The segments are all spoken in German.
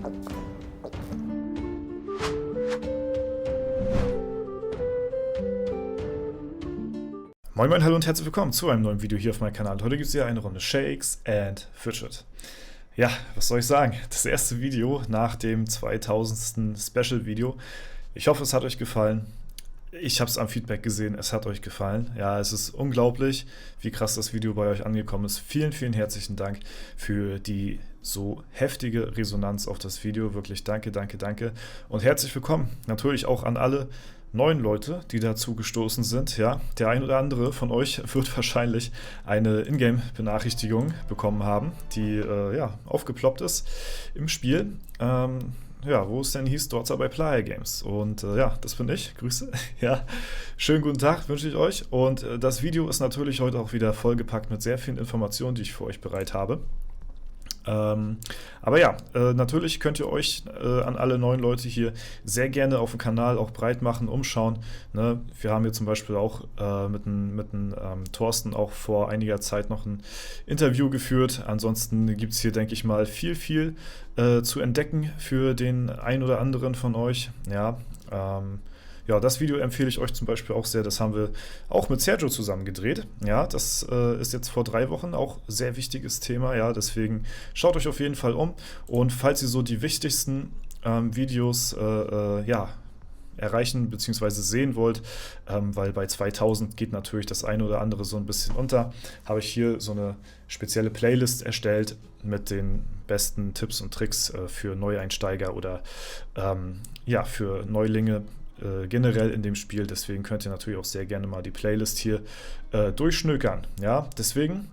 Moin Moin, hallo und herzlich willkommen zu einem neuen Video hier auf meinem Kanal. Heute gibt es hier eine Runde Shakes and Fidget. Ja, was soll ich sagen? Das erste Video nach dem 2000. Special-Video. Ich hoffe, es hat euch gefallen. Ich habe es am Feedback gesehen, es hat euch gefallen. Ja, es ist unglaublich, wie krass das Video bei euch angekommen ist. Vielen, vielen herzlichen Dank für die so heftige Resonanz auf das Video. Wirklich danke, danke, danke. Und herzlich willkommen natürlich auch an alle neuen Leute, die dazu gestoßen sind. Ja, der ein oder andere von euch wird wahrscheinlich eine Ingame-Benachrichtigung bekommen haben, die ja, aufgeploppt ist im Spiel. Ja, wo es denn hieß, dort sei bei Player Games. Und ja, das bin ich. Grüße. Ja, schönen guten Tag wünsche ich euch. Und das Video ist natürlich heute auch wieder vollgepackt mit sehr vielen Informationen, die ich für euch bereit habe. Aber ja, natürlich könnt ihr euch an alle neuen Leute hier sehr gerne auf dem Kanal auch breit machen, umschauen. Ne? Wir haben hier zum Beispiel auch mit dem Thorsten auch vor einiger Zeit noch ein Interview geführt. Ansonsten gibt es hier, denke ich mal, viel zu entdecken für den ein oder anderen von euch. Ja, ja, das Video empfehle ich euch zum Beispiel auch sehr. Das haben wir auch mit Sergio zusammen gedreht. Ja, das ist jetzt vor 3 Wochen auch sehr wichtiges Thema. Ja, deswegen schaut euch auf jeden Fall um. Und falls ihr so die wichtigsten Videos ja, erreichen bzw. sehen wollt, weil bei 2000 geht natürlich das eine oder andere so ein bisschen unter, habe ich hier so eine spezielle Playlist erstellt mit den besten Tipps und Tricks für Neueinsteiger oder ja, für Neulinge generell in dem Spiel. Deswegen könnt ihr natürlich auch sehr gerne mal die Playlist hier durchschnökern. Ja, deswegen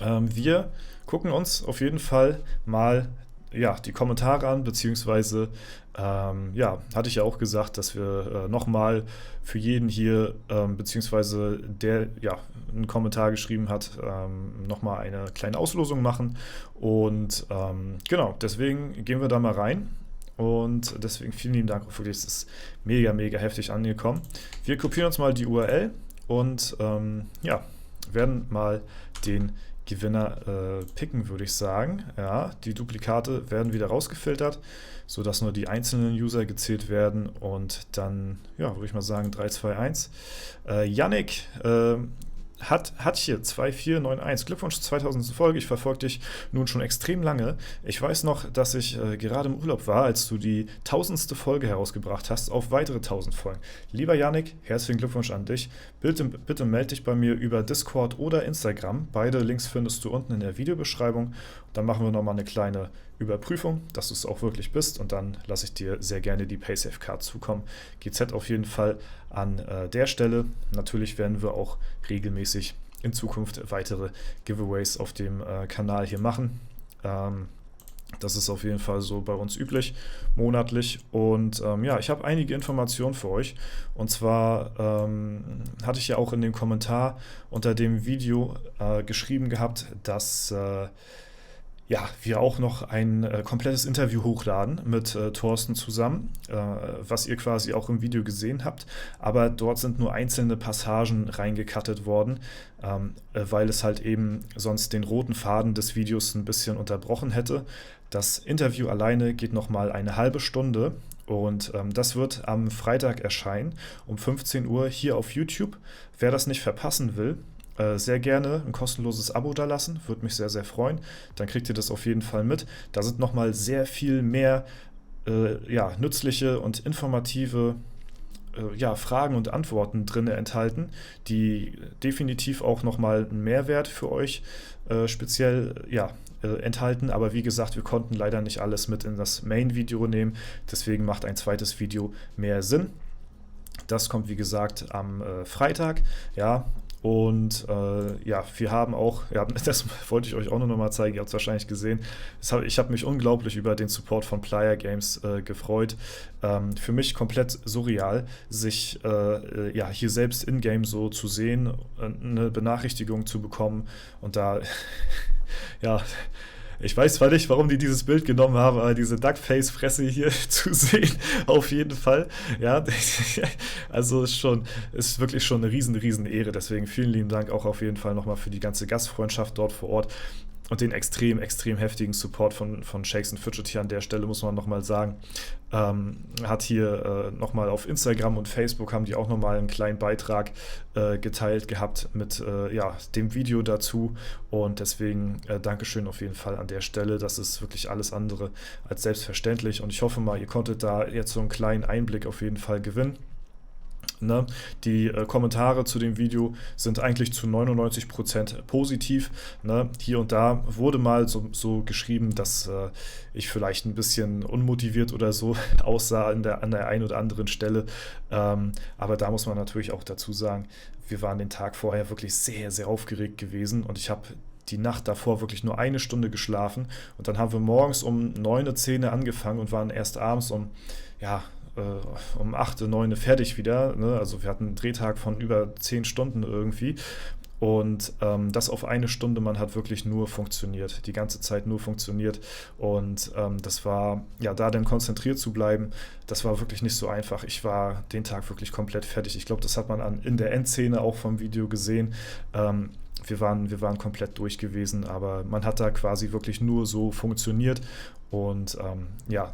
wir gucken uns auf jeden Fall mal ja, die Kommentare an, beziehungsweise ja, hatte ich ja auch gesagt, dass wir nochmal für jeden hier, beziehungsweise der ja einen Kommentar geschrieben hat, nochmal eine kleine Auslosung machen. Und genau, deswegen gehen wir da mal rein. Und deswegen vielen lieben Dank, wirklich, es ist mega heftig angekommen. Wir kopieren uns mal die URL und ja, werden mal den Gewinner picken, würde ich sagen. Ja, die Duplikate werden wieder rausgefiltert, sodass nur die einzelnen User gezählt werden. Und dann, ja, würde ich mal sagen, 3, 2, 1. Yannick hat hier 2491. Glückwunsch zur 2000. Folge. Ich verfolge dich nun schon extrem lange. Ich weiß noch, dass ich gerade im Urlaub war, als du die 1000. Folge herausgebracht hast, auf weitere 1000 Folgen. Lieber Yannick, herzlichen Glückwunsch an dich. Bitte melde dich bei mir über Discord oder Instagram. Beide Links findest du unten in der Videobeschreibung. Dann machen wir nochmal eine kleine Überprüfung, dass du es auch wirklich bist, und dann lasse ich dir sehr gerne die Paysafe-Card zukommen. GZ auf jeden Fall an der Stelle. Natürlich werden wir auch regelmäßig in Zukunft weitere Giveaways auf dem Kanal hier machen. Das ist auf jeden Fall so bei uns üblich, monatlich. Und ja, ich habe einige Informationen für euch. Und zwar hatte ich ja auch in dem Kommentar unter dem Video geschrieben gehabt, dass ja, wir auch noch ein komplettes Interview hochladen mit Thorsten zusammen, was ihr quasi auch im Video gesehen habt. Aber dort sind nur einzelne Passagen reingecuttet worden, weil es halt eben sonst den roten Faden des Videos ein bisschen unterbrochen hätte. Das Interview alleine geht nochmal eine halbe Stunde. Und das wird am Freitag erscheinen, um 15 Uhr hier auf YouTube. Wer das nicht verpassen will, sehr gerne ein kostenloses Abo dalassen, würde mich sehr freuen. Dann kriegt ihr das auf jeden Fall mit. Da sind nochmal sehr viel mehr ja, nützliche und informative ja, Fragen und Antworten drin enthalten, die definitiv auch nochmal einen Mehrwert für euch speziell ja, enthalten. Aber wie gesagt, wir konnten leider nicht alles mit in das Main-Video nehmen. Deswegen macht ein zweites Video mehr Sinn. Das kommt, wie gesagt, am Freitag. Ja. Und ja, wir haben auch, ja, das wollte ich euch auch noch mal zeigen, ihr habt es wahrscheinlich gesehen, ich habe mich unglaublich über den Support von Player Games gefreut. Für mich komplett surreal, sich ja, hier selbst in-game so zu sehen, eine Benachrichtigung zu bekommen und da, ja, ich weiß zwar nicht, warum die dieses Bild genommen haben, aber diese Duckface-Fresse hier zu sehen, auf jeden Fall. Ja, also ist wirklich schon eine riesen Ehre. Deswegen vielen lieben Dank auch auf jeden Fall nochmal für die ganze Gastfreundschaft dort vor Ort. und den extrem, extrem heftigen Support von Shakes and Fidget hier an der Stelle, muss man nochmal sagen. Hat hier nochmal auf Instagram und Facebook haben die auch nochmal einen kleinen Beitrag geteilt gehabt mit dem Video dazu, und deswegen Dankeschön auf jeden Fall an der Stelle. Das ist wirklich alles andere als selbstverständlich, und ich hoffe mal, ihr konntet da jetzt so einen kleinen Einblick auf jeden Fall gewinnen. Ne? Die Kommentare zu dem Video sind eigentlich zu 99% positiv. Ne? Hier und da wurde mal so geschrieben, dass ich vielleicht ein bisschen unmotiviert oder so aussah an der einen oder anderen Stelle. Aber da muss man natürlich auch dazu sagen, wir waren den Tag vorher wirklich sehr, sehr aufgeregt gewesen, und ich habe die Nacht davor wirklich nur 1 Stunde geschlafen, und dann haben wir morgens um 9, 10 angefangen und waren erst abends um 8, 9 fertig wieder. Ne? Also wir hatten einen Drehtag von über 10 Stunden irgendwie. Und das auf 1 Stunde, man hat wirklich nur funktioniert, die ganze Zeit nur funktioniert. Und das war, ja, da dann konzentriert zu bleiben, das war wirklich nicht so einfach. Ich war den Tag wirklich komplett fertig. Ich glaube, das hat man in der Endszene auch vom Video gesehen. Wir waren komplett durch gewesen, aber man hat da quasi wirklich nur so funktioniert. Und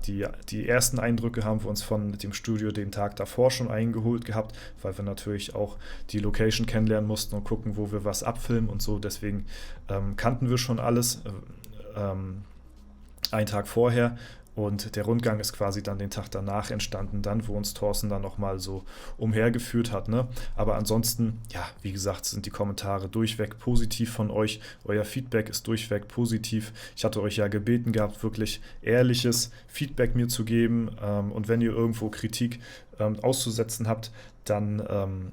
die ersten Eindrücke haben wir uns von dem Studio den Tag davor schon eingeholt gehabt, weil wir natürlich auch die Location kennenlernen mussten und gucken, wo wir was abfilmen und so. Deswegen kannten wir schon alles einen Tag vorher. Und der Rundgang ist quasi dann den Tag danach entstanden, dann, wo uns Thorsten dann nochmal so umhergeführt hat. Ne? Aber ansonsten, ja, wie gesagt, sind die Kommentare durchweg positiv von euch. Euer Feedback ist durchweg positiv. Ich hatte euch ja gebeten gehabt, wirklich ehrliches Feedback mir zu geben. Und wenn ihr irgendwo Kritik auszusetzen habt, dann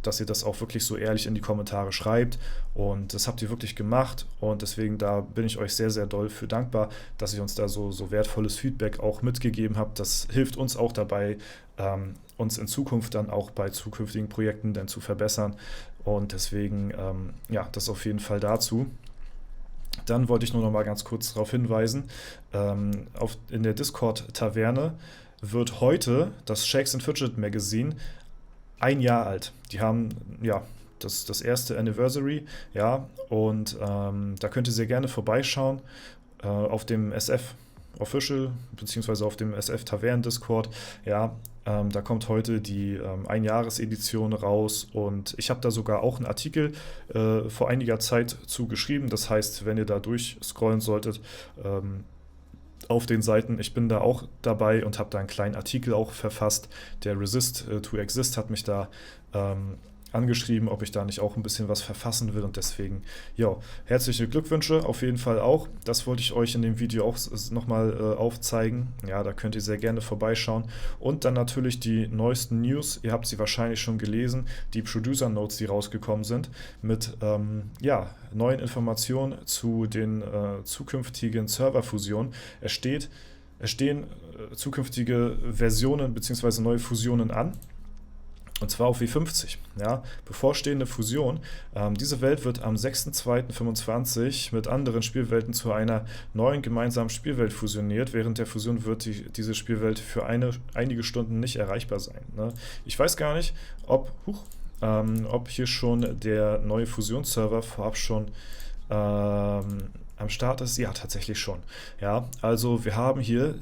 dass ihr das auch wirklich so ehrlich in die Kommentare schreibt, und das habt ihr wirklich gemacht, und deswegen da bin ich euch sehr, sehr doll für dankbar, dass ihr uns da so wertvolles Feedback auch mitgegeben habt. Das hilft uns auch dabei, uns in Zukunft dann auch bei zukünftigen Projekten dann zu verbessern, und deswegen das auf jeden Fall dazu. Dann wollte ich nur noch mal ganz kurz darauf hinweisen, in der Discord-Taverne wird heute das Shakes and Fidget Magazine 1 Jahr alt. Die haben das erste Anniversary, ja, und da könnt ihr sehr gerne vorbeischauen auf dem SF Official beziehungsweise auf dem SF Tavern Discord. Ja, da kommt heute die Einjahresedition raus, und ich habe da sogar auch einen Artikel vor einiger Zeit zu geschrieben. Das heißt, wenn ihr da durchscrollen solltet, auf den Seiten, ich bin da auch dabei und habe da einen kleinen Artikel auch verfasst. Der Resist to Exist hat mich da angeschrieben, ob ich da nicht auch ein bisschen was verfassen will, und deswegen, ja, herzliche Glückwünsche auf jeden Fall auch. Das wollte ich euch in dem Video auch nochmal aufzeigen. Ja, da könnt ihr sehr gerne vorbeischauen. Und dann natürlich die neuesten News, ihr habt sie wahrscheinlich schon gelesen, die Producer Notes, die rausgekommen sind, mit neuen Informationen zu den zukünftigen Serverfusionen. Es stehen zukünftige Versionen bzw. neue Fusionen an. Und zwar auf W50, ja, bevorstehende Fusion. Diese Welt wird am 6.2.25 mit anderen Spielwelten zu einer neuen gemeinsamen Spielwelt fusioniert. Während der Fusion wird diese Spielwelt für einige Stunden nicht erreichbar sein. Ne? Ich weiß gar nicht, ob hier schon der neue Fusionsserver vorab schon am Start ist. Ja, tatsächlich schon. Ja, also wir haben hier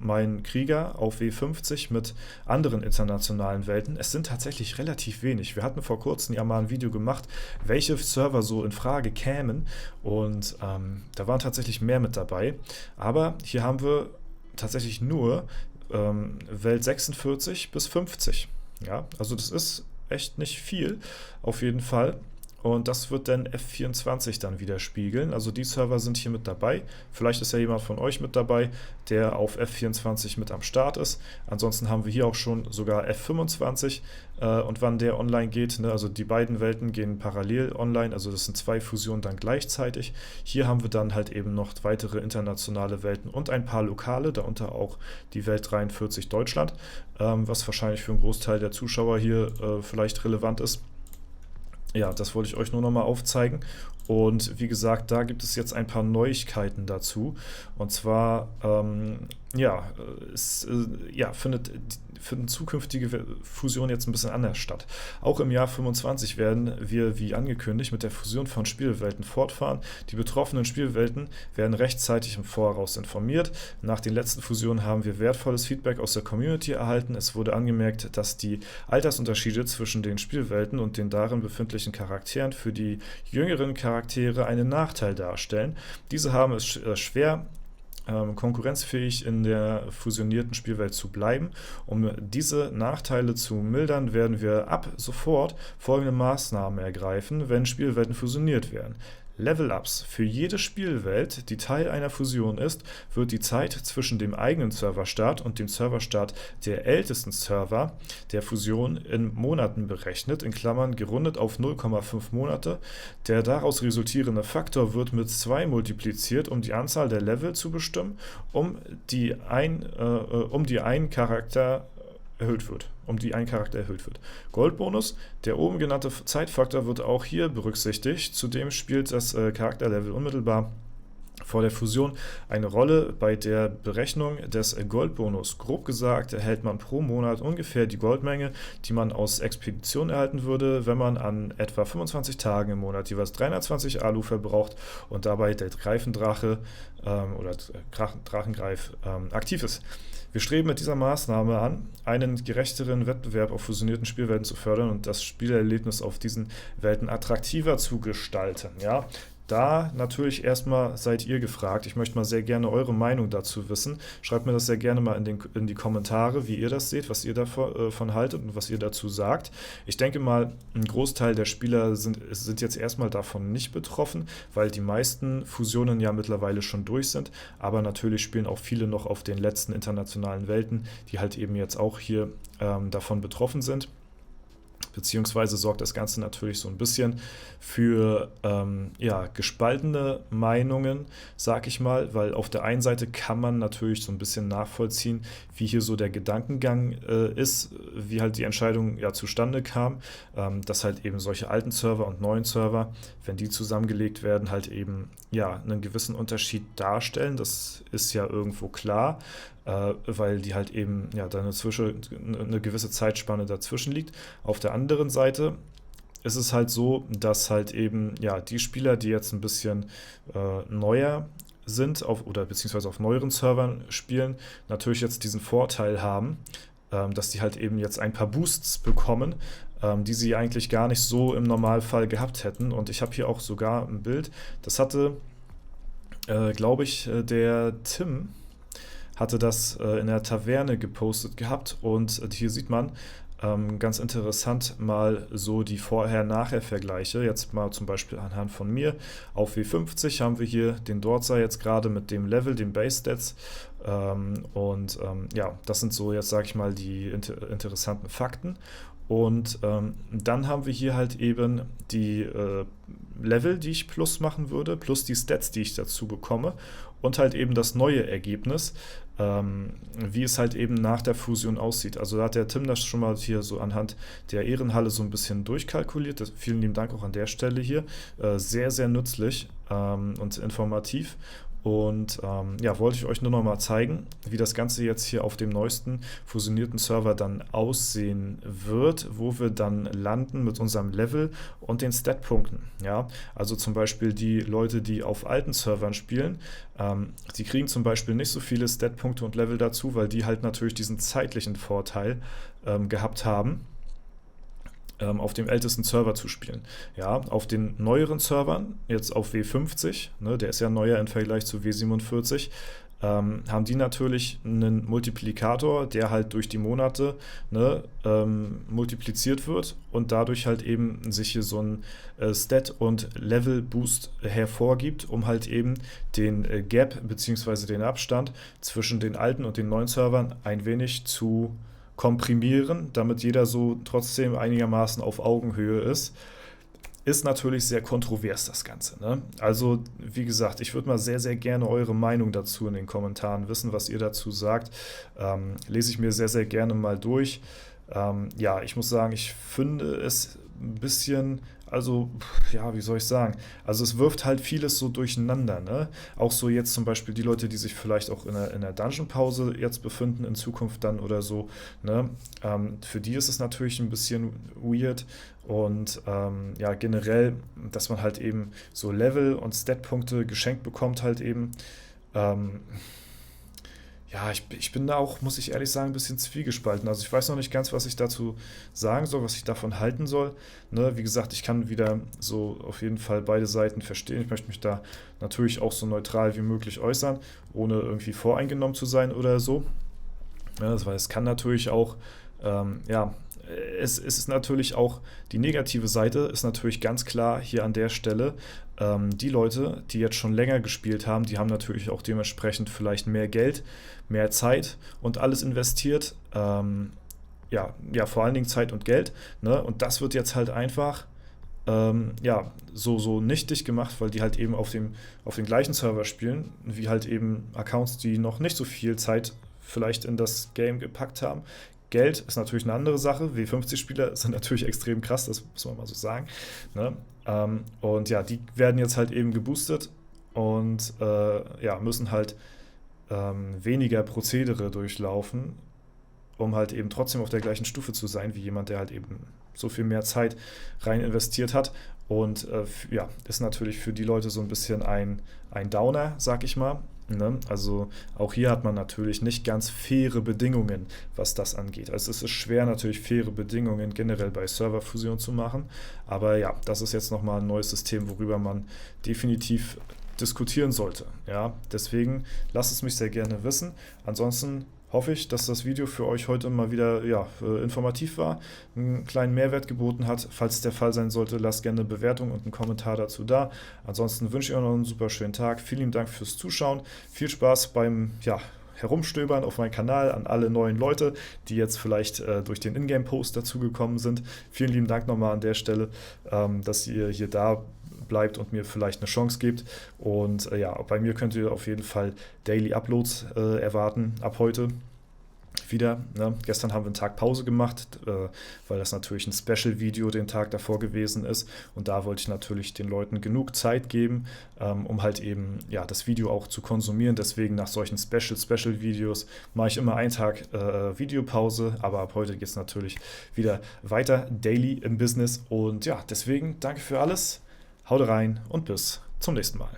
meinen Krieger auf W50 mit anderen internationalen Welten. Es sind tatsächlich relativ wenig. Wir hatten vor kurzem ja mal ein Video gemacht, welche Server so in Frage kämen, und da waren tatsächlich mehr mit dabei. Aber hier haben wir tatsächlich nur Welt 46 bis 50. Ja, also das ist echt nicht viel, auf jeden Fall. Und das wird dann F24 dann widerspiegeln. Also die Server sind hier mit dabei. Vielleicht ist ja jemand von euch mit dabei, der auf F24 mit am Start ist. Ansonsten haben wir hier auch schon sogar F25 und wann der online geht. Ne? Also die beiden Welten gehen parallel online. Also das sind 2 Fusionen dann gleichzeitig. Hier haben wir dann halt eben noch weitere internationale Welten und ein paar lokale, darunter auch die Welt 43 Deutschland, was wahrscheinlich für einen Großteil der Zuschauer hier vielleicht relevant ist. Ja, das wollte ich euch nur noch mal aufzeigen. Und wie gesagt, da gibt es jetzt ein paar Neuigkeiten dazu. Und zwar finden zukünftige Fusionen jetzt ein bisschen anders statt. Auch im Jahr 25 werden wir, wie angekündigt, mit der Fusion von Spielwelten fortfahren. Die betroffenen Spielwelten werden rechtzeitig im Voraus informiert. Nach den letzten Fusionen haben wir wertvolles Feedback aus der Community erhalten. Es wurde angemerkt, dass die Altersunterschiede zwischen den Spielwelten und den darin befindlichen Charakteren für die jüngeren Charaktere einen Nachteil darstellen. Diese haben es schwer, konkurrenzfähig in der fusionierten Spielwelt zu bleiben. Um diese Nachteile zu mildern, werden wir ab sofort folgende Maßnahmen ergreifen, wenn Spielwelten fusioniert werden. Level-Ups. Für jede Spielwelt, die Teil einer Fusion ist, wird die Zeit zwischen dem eigenen Serverstart und dem Serverstart der ältesten Server der Fusion in Monaten berechnet, in Klammern gerundet auf 0,5 Monate. Der daraus resultierende Faktor wird mit 2 multipliziert, um die Anzahl der Level zu bestimmen, um die ein Charakter erhöht wird. Goldbonus, der oben genannte Zeitfaktor wird auch hier berücksichtigt. Zudem spielt das Charakterlevel unmittelbar vor der Fusion eine Rolle bei der Berechnung des Goldbonus. Grob gesagt erhält man pro Monat ungefähr die Goldmenge, die man aus Expeditionen erhalten würde, wenn man an etwa 25 Tagen im Monat jeweils 320 Alu verbraucht und dabei der Greifendrache oder Drachengreif aktiv ist. Wir streben mit dieser Maßnahme an, einen gerechteren Wettbewerb auf fusionierten Spielwelten zu fördern und das Spielerlebnis auf diesen Welten attraktiver zu gestalten. Ja? Da natürlich erstmal seid ihr gefragt. Ich möchte mal sehr gerne eure Meinung dazu wissen. Schreibt mir das sehr gerne mal in die Kommentare, wie ihr das seht, was ihr davon haltet und was ihr dazu sagt. Ich denke mal, ein Großteil der Spieler sind jetzt erstmal davon nicht betroffen, weil die meisten Fusionen ja mittlerweile schon durch sind. Aber natürlich spielen auch viele noch auf den letzten internationalen Welten, die halt eben jetzt auch hier davon betroffen sind. Beziehungsweise sorgt das Ganze natürlich so ein bisschen für gespaltene Meinungen, sag ich mal, weil auf der einen Seite kann man natürlich so ein bisschen nachvollziehen, wie hier so der Gedankengang ist, wie halt die Entscheidung zustande kam, dass halt eben solche alten Server und neuen Server, wenn die zusammengelegt werden, halt eben einen gewissen Unterschied darstellen. Das ist ja irgendwo klar, weil die halt eben dann eine gewisse Zeitspanne dazwischen liegt. Auf der anderen Seite ist es halt so, dass halt eben die Spieler, die jetzt ein bisschen neuer sind beziehungsweise auf neueren Servern spielen, natürlich jetzt diesen Vorteil haben, dass die halt eben jetzt ein paar Boosts bekommen, die sie eigentlich gar nicht so im Normalfall gehabt hätten. Und ich habe hier auch sogar ein Bild, das hatte, glaube ich, der Tim hatte das in der Taverne gepostet gehabt und hier sieht man ganz interessant mal so die Vorher-Nachher-Vergleiche. Jetzt mal zum Beispiel anhand von mir. Auf W50 haben wir hier den Dortzer jetzt gerade mit dem Level, den Base-Stats. Das sind so jetzt, sage ich mal, die interessanten Fakten. Und dann haben wir hier halt eben die Level, die ich plus machen würde, plus die Stats, die ich dazu bekomme und halt eben das neue Ergebnis, wie es halt eben nach der Fusion aussieht. Also da hat der Tim das schon mal hier so anhand der Ehrenhalle so ein bisschen durchkalkuliert. Vielen lieben Dank auch an der Stelle hier. Sehr, sehr nützlich und informativ. Und wollte ich euch nur noch mal zeigen, wie das Ganze jetzt hier auf dem neuesten fusionierten Server dann aussehen wird, wo wir dann landen mit unserem Level und den Statpunkten. Ja? Also zum Beispiel die Leute, die auf alten Servern spielen, die kriegen zum Beispiel nicht so viele Statpunkte und Level dazu, weil die halt natürlich diesen zeitlichen Vorteil gehabt haben, auf dem ältesten Server zu spielen. Ja, auf den neueren Servern, jetzt auf W50, der ist ja neuer im Vergleich zu W47, haben die natürlich einen Multiplikator, der halt durch die Monate multipliziert wird und dadurch halt eben sich hier so ein Stat- und Level-Boost hervorgibt, um halt eben den Gap bzw. den Abstand zwischen den alten und den neuen Servern ein wenig zu komprimieren, damit jeder so trotzdem einigermaßen auf Augenhöhe ist. Ist natürlich sehr kontrovers, das Ganze. Ne? Also, wie gesagt, ich würde mal sehr, sehr gerne eure Meinung dazu in den Kommentaren wissen, was ihr dazu sagt. Lese ich mir sehr, sehr gerne mal durch. Ich muss sagen, ich finde es ein bisschen, also, ja, wie soll ich sagen? Also es wirft halt vieles so durcheinander, ne? Auch so jetzt zum Beispiel die Leute, die sich vielleicht auch in der Dungeon-Pause jetzt befinden, in Zukunft dann oder so, ne? Für die ist es natürlich ein bisschen weird und ja, generell, dass man halt eben so Level und Stat-Punkte geschenkt bekommt halt eben. Ähm, ja, ich bin da auch, muss ich ehrlich sagen, ein bisschen zwiegespalten. Also ich weiß noch nicht ganz, was ich dazu sagen soll, was ich davon halten soll. Ne, wie gesagt, ich kann wieder so auf jeden Fall beide Seiten verstehen. Ich möchte mich da natürlich auch so neutral wie möglich äußern, ohne irgendwie voreingenommen zu sein oder so. Ja, weil es kann natürlich auch, ja, es ist natürlich auch, die negative Seite ist natürlich ganz klar hier an der Stelle, die Leute, die jetzt schon länger gespielt haben, die haben natürlich auch dementsprechend vielleicht mehr Geld, mehr Zeit und alles investiert. Ja, ja, vor allen Dingen Zeit und Geld. Ne? Und das wird jetzt halt einfach ja, so nichtig gemacht, weil die halt eben auf den gleichen Server spielen, wie halt eben Accounts, die noch nicht so viel Zeit vielleicht in das Game gepackt haben. Geld ist natürlich eine andere Sache. W50-Spieler sind natürlich extrem krass, das muss man mal so sagen. Ne? Und ja, die werden jetzt halt eben geboostet und ja, müssen halt weniger Prozedere durchlaufen, um halt eben trotzdem auf der gleichen Stufe zu sein, wie jemand, der halt eben so viel mehr Zeit rein investiert hat. Und ja, ist natürlich für die Leute so ein bisschen ein Downer, sag ich mal. Ne? Also auch hier hat man natürlich nicht ganz faire Bedingungen, was das angeht. Also es ist schwer natürlich faire Bedingungen generell bei Serverfusion zu machen. Aber ja, das ist jetzt nochmal ein neues System, worüber man definitiv diskutieren sollte. Ja, deswegen lasst es mich sehr gerne wissen. Ansonsten hoffe ich, dass das Video für euch heute mal wieder ja, informativ war, einen kleinen Mehrwert geboten hat. Falls es der Fall sein sollte, lasst gerne eine Bewertung und einen Kommentar dazu da. Ansonsten wünsche ich euch noch einen super schönen Tag. Vielen Dank fürs Zuschauen. Viel Spaß beim ja, Herumstöbern auf meinem Kanal an alle neuen Leute, die jetzt vielleicht durch den Ingame-Post dazugekommen sind. Vielen lieben Dank nochmal an der Stelle, dass ihr hier da bleibt und mir vielleicht eine Chance gibt. Und ja, bei mir könnt ihr auf jeden Fall Daily Uploads erwarten ab heute wieder. Ne? Gestern haben wir einen Tag Pause gemacht, weil das natürlich ein Special-Video den Tag davor gewesen ist. Und da wollte ich natürlich den Leuten genug Zeit geben, um halt eben ja, das Video auch zu konsumieren. Deswegen nach solchen Special-Videos mache ich immer einen Tag Videopause. Aber ab heute geht es natürlich wieder weiter daily im Business. Und ja, deswegen danke für alles. Haut rein und bis zum nächsten Mal.